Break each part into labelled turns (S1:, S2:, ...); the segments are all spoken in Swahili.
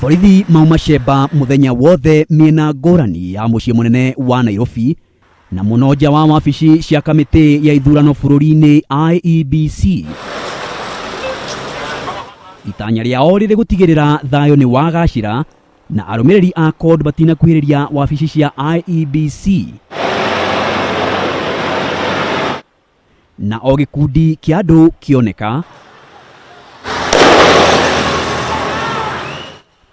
S1: Borithi mauma cemba muthenya wothe miena ngũrani ya muciĩ munene wa Nairobi na mũno nja wa wabici cia kamĩtĩ ya ithurano bũrũri-inĩ IEBC. Itanya rĩao rĩrĩ gũtigĩrĩra thayũ nĩ wagacĩra na arũmĩrĩri a CORD batinakuhĩrĩria wabici cia IEBC. Na o gĩkundi kĩa andũ kĩoneka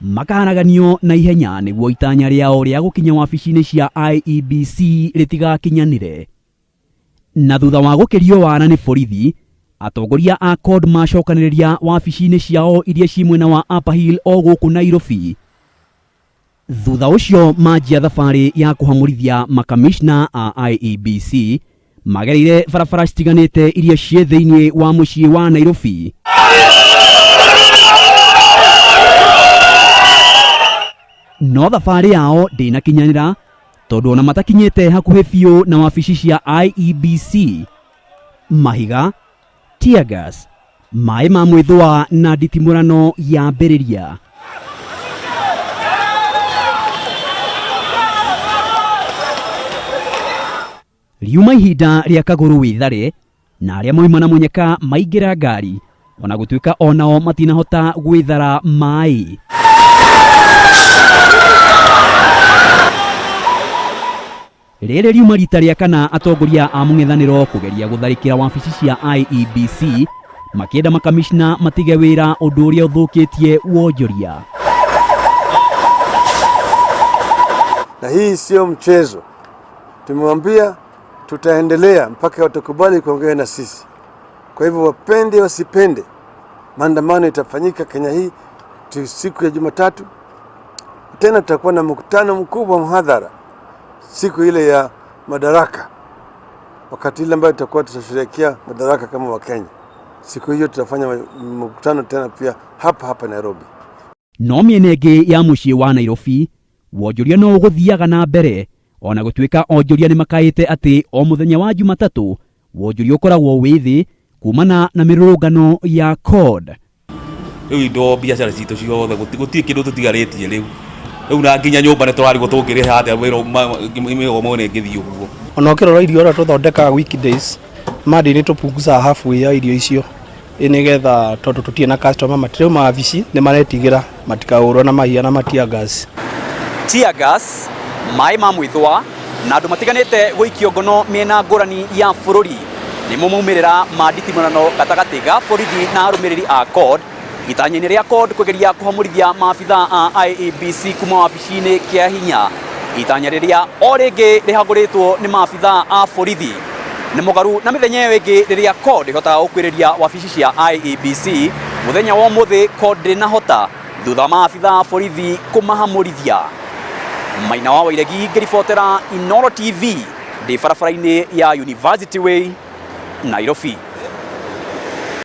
S1: makahanaganio na ihenya nĩguo itanya rĩao rĩa gũkinya wabici-inĩ cia IEBC rĩtigakinyanire. Na thutha wa gũkĩrio wana nĩ borithi, atongoria a CORD macokanĩrĩria wabici-inĩ ciao iria ci mwena wa Upper Hill o gũkũ Nairobi. Thutha ũcio manjia thabarĩ ya kũhamũrithia makamishna a IEBC magereire barabara citiganĩte iria ciĩ thĩinĩ wa mũciĩ wa Nairobi. No thabarĩ yao ndĩnakinyanĩra tondũ ona matakinyĩte hakuhĩ biũ na wabici cia IEBC. Mahiga, tear gas, maĩ ma mwĩthũa na nditimũrano yambĩrĩria. Riuma ihinda rĩa kagũrũ wĩthare na arĩa moima na mũnyaka maingĩra ngari ona gũtuĩka onao matinahota gwĩthara maĩ. Rĩrĩ riuma rita rĩa kana atongoria a mũng'ethanĩro kũgeria gũtharĩkĩra wabici cia IEBC makĩenda makamishna matige wĩra ũndũ ũrĩa ũthũkĩtie wonjoria.
S2: Na hii sio mchezo. Tumemwambia tutaendelea mpaka watakubali kuongea na sisi. Kwa hivyo wapende wasipende, maandamano itafanyika Kenya hii siku ya Jumatatu. Tena tutakuwa na mkutano mkubwa mhadhara siku ile ya madaraka, wakati ile ambayo tutakuwa tutasherehekea madaraka kama Wakenya. Siku hiyo tutafanya mkutano tena pia hapa Nairobi.
S1: No mĩena ĩngĩ ya mũciĩ wa Nairobi wonjoria no ũgũthiaga na mbere ona gũtuĩka onjoria nĩ makaĩte atĩ o mũthenya wa Jumatatũ wonjoria ũkoragwo wĩ thĩ kumana na mĩrũrũngano ya CORD.
S3: Rĩu indo biacara citũ ciothe gũtirĩ kĩndũ tũtigarĩtie rĩu. Rĩu na nginya nyũmba nĩ tũrarigwo tũngĩrĩha atĩa wĩra mĩgomo ĩngĩthiĩ ũguo.
S4: Ona ũkĩrora irio ũrĩa tũthondekaga weekdays Monday nĩ tũpunguza halfway ya irio icio nĩgetha tondũ tũtirĩ na customer matirauma wabici nĩ maretigĩra matikaũrwo na mahiya na tear gas.
S1: Tear gas, maĩ ma mwĩthũa na andũ matiganĩte gũikio ngono mĩena ngũrani ya bũrũri nĩmo maumĩrĩra ma nditimũrano gatagatĩ ga borithi na arũmĩrĩri a CORD itanya-inĩ rĩa CORD kũgeria kũhamũrithia maabitha a IEBC kuma wabici-inĩ kĩa hinya. Itanya rĩrĩa o rĩngĩ rĩhagũrĩtwo nĩ maabitha a borithi nĩ mũgarũ na mĩthenya ĩyo ĩngĩ rĩrĩa CORD ĩhotaga gũkuhĩrĩria wabici cia IEBC. Mũthenya wa ũmũthĩ CORD ndĩnahota thutha maabitha a borithi kũmahamũrithia. Maina wa Wairegi ngĩribotera Inooro TV ndĩ barabara-inĩ ya University Way, Nairobi.